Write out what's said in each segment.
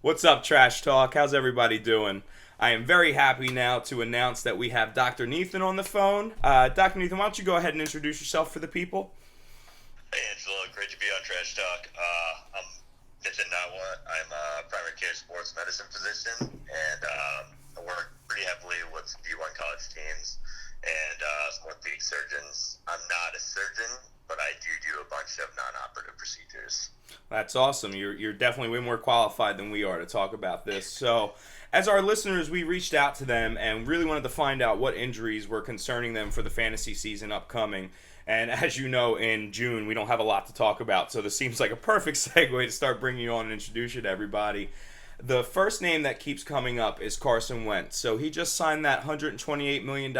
What's up, Trash Talk? How's everybody doing? I am very happy now to announce that we have Dr. Nithin on the phone. Dr. Nithin, why don't you go ahead and introduce yourself for the people? Hey Angelo, great to be on Trash Talk. I'm Nithin Natwa. I'm a primary care sports medicine physician, and I work pretty heavily with D1 college teams and some orthopedic surgeons. I'm not a surgeon, but I do a bunch of non-operative procedures. That's awesome. You're definitely way more qualified than we are to talk about this. So, as our listeners, we reached out to them and really wanted to find out what injuries were concerning them for the fantasy season upcoming. And as you know, in June, we don't have a lot to talk about. So this seems like a perfect segue to start bringing you on and introduce you to everybody. The first name that keeps coming up is Carson Wentz. So he just signed that $128 million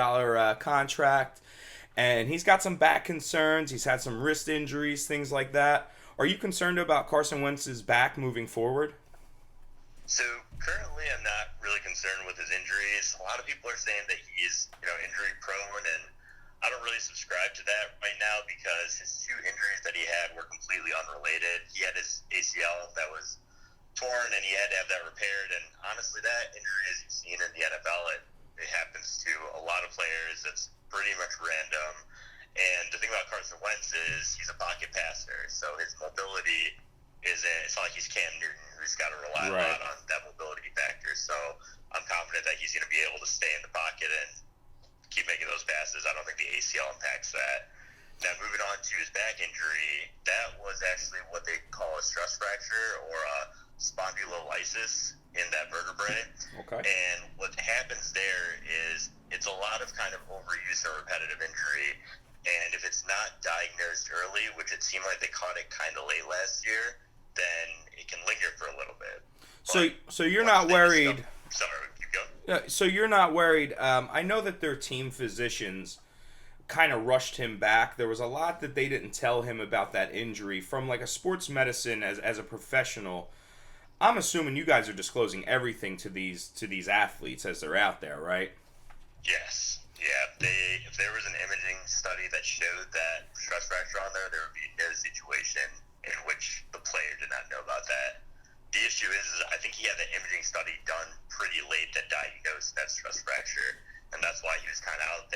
contract. And he's got some back concerns. He's had some wrist injuries, things like that. Are you concerned about Carson Wentz's back moving forward? So currently, I'm not really concerned with his injuries. A lot of people are saying that he's, injury prone, and I don't really subscribe to that right now because his two injuries that he had were completely unrelated. He had his ACL that was torn, and he had to have that repaired. And honestly, that injury, as you've seen in the NFL, it happens to a lot of players. It's pretty much random. And the thing about Carson Wentz is he's a pocket passer, so his mobility it's not like he's Cam Newton, who's got to rely a lot on that mobility factor. So I'm confident that he's going to be able to stay in the pocket and keep making those passes. I don't think the ACL impacts that. Now, moving on to his back injury, that was actually what they call a stress fracture or a spondylolysis in that vertebrae. Okay. And what happens there is it's a lot of kind of overuse or repetitive injury. And if it's not diagnosed early, which it seemed like they caught it kind of late last year, then it can linger for a little bit. So you're not worried. Sorry, keep going. So you're not worried. I know that their team physicians kind of rushed him back. There was a lot that they didn't tell him about that injury. From like a sports medicine as a professional, I'm assuming you guys are disclosing everything to these athletes as they're out there, right? Yes. Yeah. If there was an imaging study that showed that stress fracture on there would be no situation in which the player did not know about that. The issue is I think he had the imaging study done pretty late that diagnosed that stress fracture, and that's why he was kind of out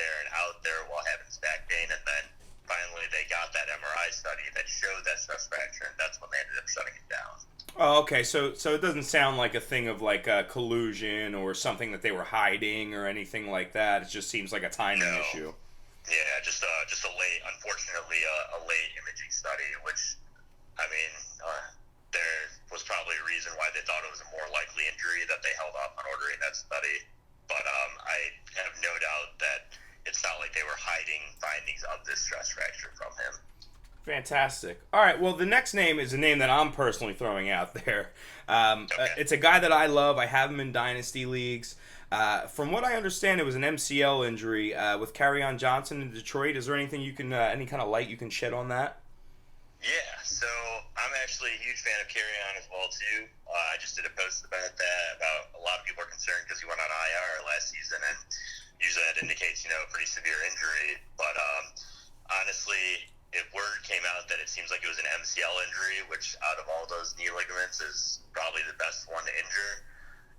there while having his back pain, and then finally they got that MRI study that showed that stress fracture, and that's when they ended up shutting it down. Oh, okay. So it doesn't sound like a thing of like a collusion or something that they were hiding or anything like that. It just seems like a timing issue. Yeah, just a late, unfortunately, a late imaging study, which, I mean, there was probably a reason why they thought it was a more likely injury that they held off on ordering that study. But I have no doubt that it's not like they were hiding findings of this stress fracture from him. Fantastic. All right, well, the next name is a name that I'm personally throwing out there. Okay. It's a guy that I love. I have him in dynasty leagues. From what I understand, it was an MCL injury with Kerryon Johnson in Detroit. Is there anything you can, any kind of light you can shed on that? Yeah, so I'm actually a huge fan of Kerryon as well, too. I just did a post about that, about a lot of people are concerned because he went on IR last season, and usually that indicates, a pretty severe injury. But honestly, if word came out that it seems like it was an MCL injury, which out of all those knee ligaments is probably the best one to injure,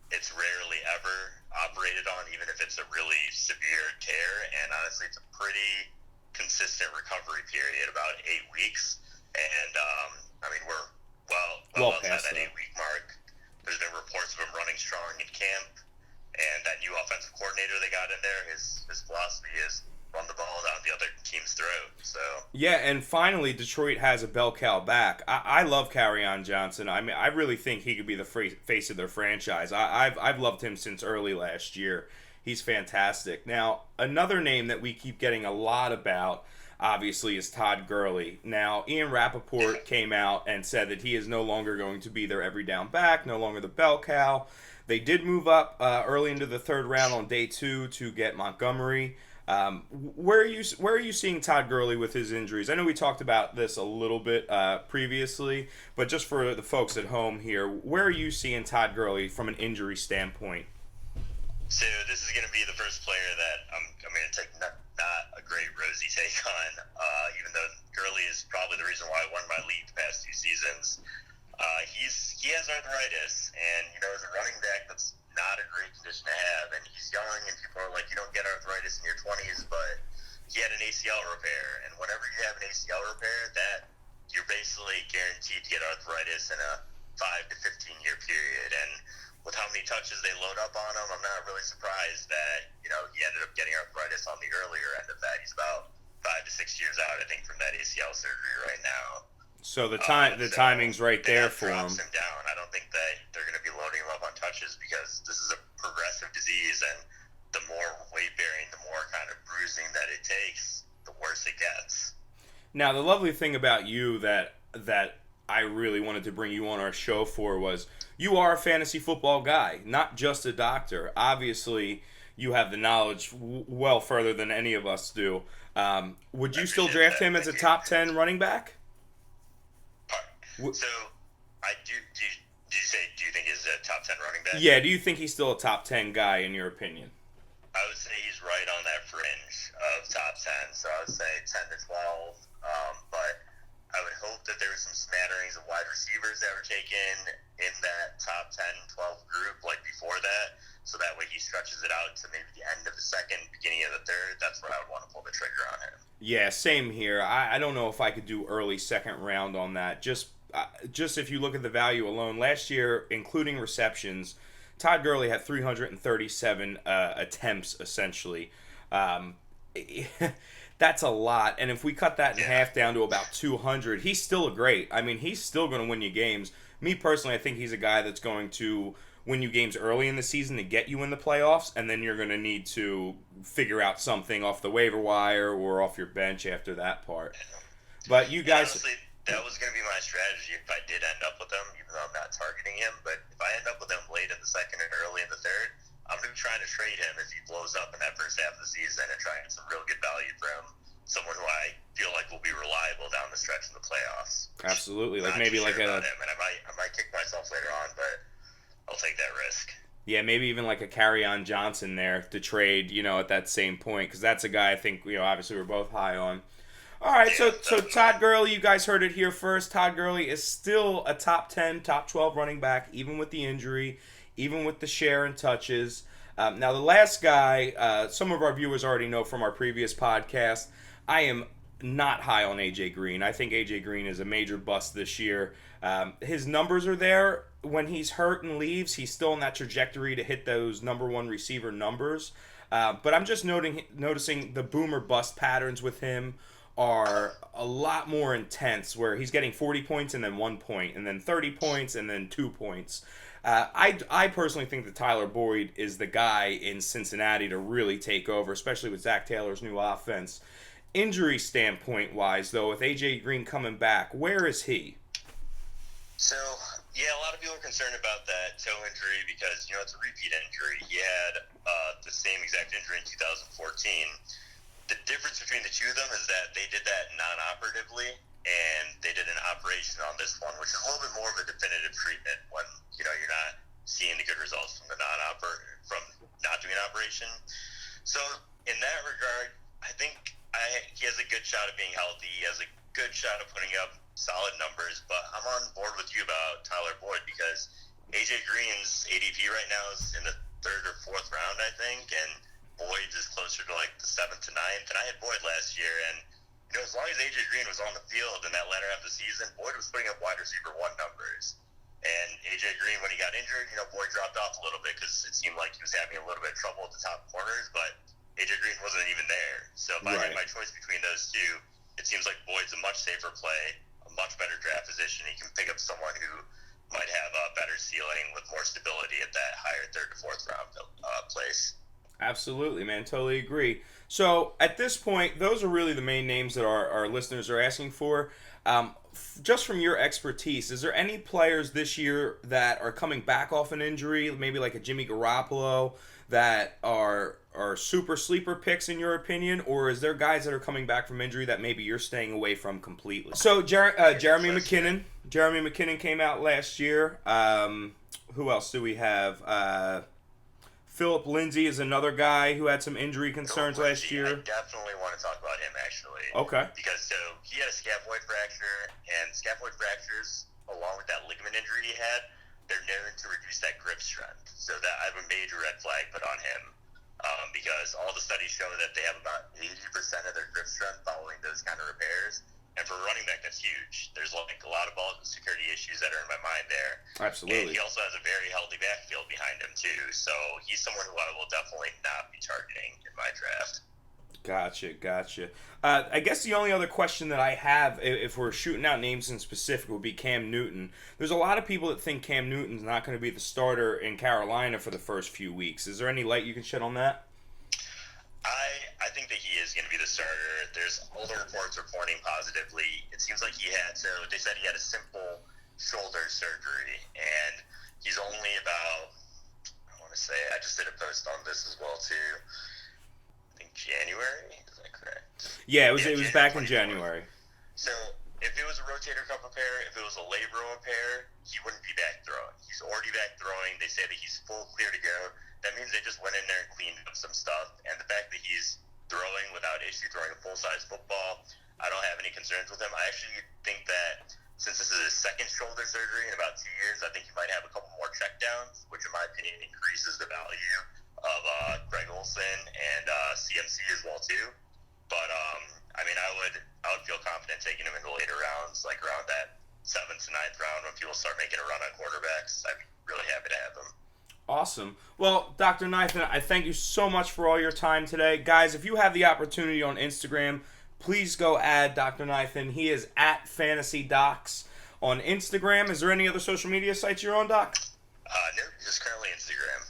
it's rarely ever operated on, even if it's a really severe tear. And honestly, it's a pretty consistent recovery period, about 8 weeks. And, I mean, we're well outside that 8-week mark. There's been reports of him running strong in camp. And that new offensive coordinator they got in there, his philosophy is run the ball down the other team's throat. So yeah, and finally, Detroit has a bell cow back. I love Kerryon Johnson. I mean, I really think he could be the face of their franchise. I've loved him since early last year. He's fantastic. Now, another name that we keep getting a lot about, obviously, is Todd Gurley. Now, Ian Rappaport came out and said that he is no longer going to be their every down back, no longer the bell cow. They did move up early into the third round on day 2 to get Montgomery. Where are you seeing Todd Gurley with his injuries? I know we talked about this a little bit previously, but just for the folks at home here, where are you seeing Todd Gurley from an injury standpoint? So this is going to be the first player that I'm going to take not a great rosy take on, even though Gurley is probably the reason why I won my league the past 2 seasons. He has arthritis, and ACL repair, that you're basically guaranteed to get arthritis in a 5 to 15 year period. And with how many touches they load up on him, I'm not really surprised that, he ended up getting arthritis on the earlier end of that. He's about 5 to 6 years out, I think, from that ACL surgery right now. So the timing's right there for him. Him down. I don't think that they're going to be loading him up on touches because this is a progressive disease, and the more weight bearing, the more kind of bruising that it takes, the worse it gets. Now, the lovely thing about you that I really wanted to bring you on our show for was you are a fantasy football guy, not just a doctor. Obviously, you have the knowledge well further than any of us do. Would you still draft him as a top 10 running back? So, do you think he's a top 10 running back? Yeah, do you think he's still a top 10 guy in your opinion? I would say he's right on that fringe of top 10, so I would say 10 to 12. But I would hope that there were some smatterings of wide receivers that were taken in that top 10, 12 group like before that, so that way he stretches it out to maybe the end of the second, beginning of the third. That's where I would want to pull the trigger on him. Yeah, same here. I don't know if I could do early second round on that. Just if you look at the value alone, last year, including receptions, Todd Gurley had 337 attempts, essentially. That's a lot. And if we cut that in half down to about 200, he's still he's still going to win you games. Me, personally, I think he's a guy that's going to win you games early in the season to get you in the playoffs, and then you're going to need to figure out something off the waiver wire or off your bench after that part. But you guys... Honestly, that was going to be my strategy if I did end up with him, even though I'm not targeting him. But if I end up with him late in the second and early in the third, I'm going to be trying to trade him if he blows up in that first half of the season and try and get some real good value from someone who I feel like will be reliable down the stretch in the playoffs. Absolutely. Like maybe like him, and I might kick myself later on, but I'll take that risk. Yeah, maybe even like a Kerryon Johnson there to trade, at that same point, because that's a guy I think, obviously we're both high on. All right, so Todd Gurley, you guys heard it here first. Todd Gurley is still a top 10, top 12 running back, even with the injury, even with the share and touches. Now, the last guy, some of our viewers already know from our previous podcast, I am not high on A.J. Green. I think A.J. Green is a major bust this year. His numbers are there. When he's hurt and leaves, he's still in that trajectory to hit those number one receiver numbers. But I'm just noticing the boomer bust patterns with him are a lot more intense, where he's getting 40 points and then 1 point, and then 30 points and then 2 points. I personally think that Tyler Boyd is the guy in Cincinnati to really take over, especially with Zach Taylor's new offense. Injury standpoint-wise, though, with A.J. Green coming back, where is he? So, yeah, a lot of people are concerned about that toe injury because, it's a repeat injury. He had the same exact injury in 2014. The difference between the two of them is that they did that non-operatively, and they did an operation on this one, which is a little bit more of a definitive treatment when, you're not seeing the good results from from not doing an operation. So, in that regard, I think he has a good shot of being healthy. He has a good shot of putting up solid numbers, but I'm on board with you about Tyler Boyd because A.J. Green's ADP right now is in the third or fourth round, I think, and Boyd is closer to like the 7th to 9th. And I had Boyd last year, and as long as A.J. Green was on the field in that latter half of the season, Boyd was putting up wide receiver 1 numbers. And A.J. Green, when he got injured, Boyd dropped off a little bit because it seemed like he was having a little bit of trouble at the top corners, but A.J. Green wasn't even there. So if I had my choice between those two, it seems like Boyd's a much safer play, a much better draft position. He can pick up someone who might have a better ceiling with more stability at that higher third to fourth round place. Absolutely, man. Totally agree. So at this point, those are really the main names that our listeners are asking for. Just from your expertise, is there any players this year that are coming back off an injury, maybe like a Jimmy Garoppolo, that are super sleeper picks in your opinion, or is there guys that are coming back from injury that maybe you're staying away from completely? So Jeremy McKinnon. Jeremy McKinnon came out last year. Who else do we have? Philip Lindsay is another guy who had some injury concerns last year. I definitely want to talk about him, actually. Okay. Because he had a scaphoid fracture, and scaphoid fractures, along with that ligament injury he had, they're known to reduce that grip strength. So that I have a major red flag put on him because all the studies show that they have about 80% of their grip strength following those kind of repairs. And for a running back, that's huge. There's like a lot of ball security issues that are in my mind there. Absolutely. And he also has a very healthy backfield behind him, too. So he's someone who I will definitely not be targeting in my draft. Gotcha. I guess the only other question that I have, if we're shooting out names in specific, would be Cam Newton. There's a lot of people that think Cam Newton's not going to be the starter in Carolina for the first few weeks. Is there any light you can shed on that? I think that he is going to be the starter. There's all the reports are pointing positively. It seems like they said he had a simple shoulder surgery, and he's only about, I just did a post on this as well, too. I think January, is that correct? Yeah, it was back in January. So if it was a rotator cuff repair, if it was a labral repair, he wouldn't be back throwing. He's already back throwing. They say that he's full clear to go. That means they just went in there and cleaned up some stuff. And the fact that he's throwing without issue, throwing a full-size football, I don't have any concerns with him. I actually think that since this is his second shoulder surgery in about 2 years, I think he might have a couple more checkdowns, which in my opinion increases the value of Greg Olsen and CMC as well too. But I would feel confident taking him in the later rounds, like around that 7th to 9th round when people start making a run on quarterbacks. I'd be really happy to have him. Awesome. Well, Dr. Nithin, I thank you so much for all your time today. Guys, if you have the opportunity on Instagram, please go add Dr. Nithin. He is at FantasyDocs on Instagram. Is there any other social media sites you're on, Doc? No, just currently Instagram.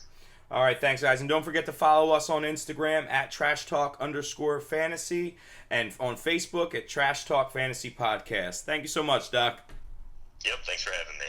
All right, thanks, guys. And don't forget to follow us on Instagram at TrashTalk_Fantasy and on Facebook at Trash Talk Fantasy Podcast. Thank you so much, Doc. Yep, thanks for having me.